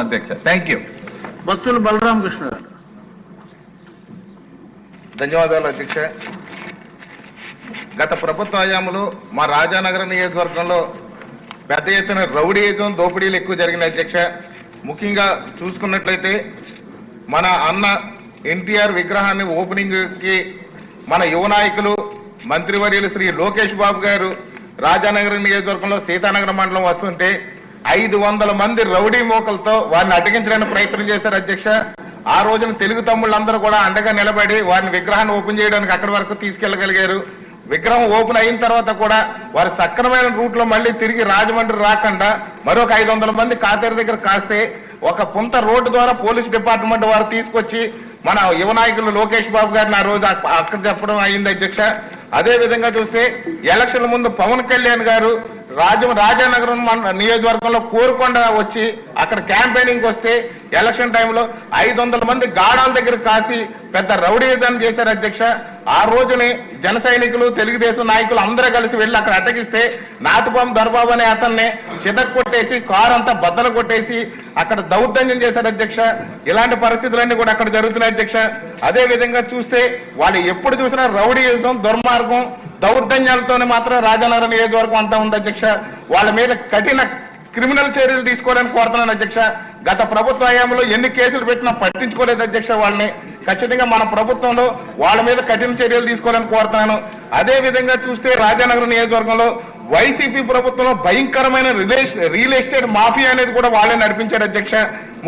అధ్యక్ష. Thank you. భక్తులు బలరామకృష్ణ గారు. ధన్యవాదాలు అధ్యక్ష. గత ప్రభుత్వ హయాంలో మా రాజానగరం నియోజకవర్గంలో పెద్ద ఎత్తున రౌడీయిజం దోపిడీలు ఎక్కువ జరిగినాయి అధ్యక్ష. ముఖ్యంగా చూసుకున్నట్లయితే మన అన్న ఎన్టీఆర్ విగ్రహాన్ని ఓపెనింగ్కి మన యువ నాయకులు మంత్రివర్యులు శ్రీ లోకేష్ బాబు గారు రాజానగరం నియోజకవర్గంలో సీతానగరం మండలం వస్తుంటే 500 మంది రౌడీ మోకలతో వారిని అడ్డగించడానికి ప్రయత్నం చేశారు అధ్యక్ష. ఆ రోజున తెలుగు తమ్ముళ్ళందరూ కూడా అండగా నిలబడి వారిని విగ్రహాన్ని ఓపెన్ చేయడానికి అక్కడి వరకు తీసుకెళ్లగలిగారు. విగ్రహం ఓపెన్ అయిన తర్వాత కూడా వారి సక్రమైన రూట్లో మళ్ళీ తిరిగి రాజమండ్రి రాకుండా మరొక 500 మంది కాతేరు దగ్గర కాస్తే ఒక పుంత రోడ్డు ద్వారా పోలీస్ డిపార్ట్మెంట్ వారు తీసుకొచ్చి మన యువ నాయకులు లోకేష్ బాబు గారిని ఆ రోజు అక్కడ చెప్పడం అయింది అధ్యక్ష. అదే విధంగా చూస్తే ఎలక్షన్ల ముందు పవన్ కళ్యాణ్ గారు రాజానగరం నియోజకవర్గంలో కోరుకొండ వచ్చి అక్కడ క్యాంపెయినింగ్ వస్తే ఎలక్షన్ టైంలో 500 మంది గాడాల దగ్గర కాసి పెద్ద రౌడీయుధం చేశారు అధ్యక్ష. ఆ రోజునే జన సైనికులు తెలుగుదేశం నాయకులు అందరూ కలిసి వెళ్ళి అక్కడ అటగిస్తే నాతిపాము దొరబాబు అనే అతన్ని చితక్ కొట్టేసి కారు అంతా బద్దలు కొట్టేసి అక్కడ దౌర్జన్యం చేశారు అధ్యక్ష. ఇలాంటి పరిస్థితులన్నీ కూడా అక్కడ జరుగుతున్నాయి అధ్యక్ష. అదే విధంగా చూస్తే వాళ్ళు ఎప్పుడు చూసినా రౌడీయుధం దుర్మార్గం దౌర్జన్యాలతోనే మాత్రం రాజానగరం నియోజకవర్గం అంతా ఉంది అధ్యక్ష. వాళ్ళ మీద కఠిన క్రిమినల్ చర్యలు తీసుకోవడానికి కోరుతున్నాను అధ్యక్ష. గత ప్రభుత్వ హయాంలో ఎన్ని కేసులు పెట్టినా పట్టించుకోలేదు అధ్యక్ష. వాళ్ళని ఖచ్చితంగా మన ప్రభుత్వంలో వాళ్ళ మీద కఠిన చర్యలు తీసుకోవడానికి కోరుతున్నాను. అదే విధంగా చూస్తే రాజానగరం నియోజకవర్గంలో వైసీపీ ప్రభుత్వంలో భయంకరమైన రియల్ ఎస్టేట్ మాఫియా అనేది కూడా వాళ్ళే నడిపించారు అధ్యక్ష.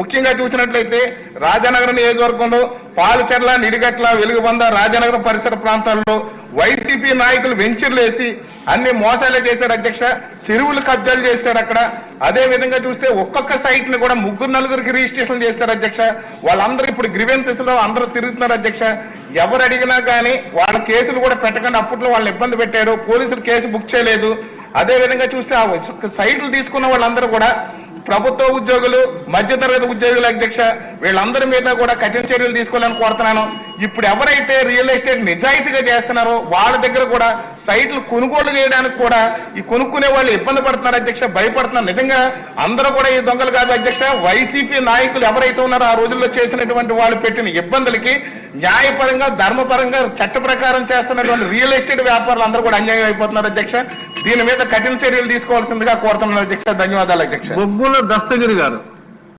ముఖ్యంగా చూసినట్లయితే రాజానగరం నియోజకవర్గంలో పాలచెర్ల, నిడిగట్ల, వెలుగుబంద, రాజానగరం పరిసర ప్రాంతాల్లో వైసీపీ నాయకులు వెంచర్లు వేసి అన్ని మోసాలే చేశారు అధ్యక్ష. చెరువులు కబ్జాలు చేశారు అక్కడ. అదే విధంగా చూస్తే ఒక్కొక్క సైట్ ని కూడా 3-4 రిజిస్ట్రేషన్ చేశారు అధ్యక్ష. వాళ్ళందరూ ఇప్పుడు గ్రీవెన్సెస్ లో అందరూ తిరుగుతున్నారు అధ్యక్ష. ఎవరు అడిగినా కానీ వాళ్ళ కేసులు కూడా పెట్టకుండా అప్పట్లో వాళ్ళని ఇబ్బంది పెట్టారు. పోలీసులు కేసు బుక్ చేయలేదు. అదే విధంగా చూస్తే ఆ సైట్లు తీసుకున్న వాళ్ళందరూ కూడా ప్రభుత్వ ఉద్యోగులు, మధ్యతరగతి ఉద్యోగులు అధ్యక్ష. వీళ్ళందరి మీద కూడా కఠిన చర్యలు తీసుకోవాలని కోరుతున్నాను. ఇప్పుడు ఎవరైతే రియల్ ఎస్టేట్ నిజాయితీగా చేస్తున్నారో వాళ్ళ దగ్గర కూడా సైట్లు కొనుగోలు చేయడానికి కూడా ఈ కొనుక్కునే వాళ్ళు ఇబ్బంది పడుతున్నారు అధ్యక్ష, భయపడుతున్నారు. నిజంగా అందరూ కూడా ఈ దొంగలు కాదు అధ్యక్ష. వైసీపీ నాయకులు ఎవరైతే ఉన్నారో ఆ రోజుల్లో చేసినటువంటి వాళ్ళు పెట్టిన ఇబ్బందులకి న్యాయపరంగా, ధర్మపరంగా, చట్ట ప్రకారం చేస్తున్నటువంటి రియల్ ఎస్టేట్ వ్యాపారులు అందరూ కూడా అన్యాయం అయిపోతున్నారు అధ్యక్ష. దీని మీద కఠిన చర్యలు తీసుకోవాల్సిందిగా కోరుతున్నాను అధ్యక్ష. ధన్యవాదాలు అధ్యక్ష. బొగ్గుల దస్తగిరి గారు.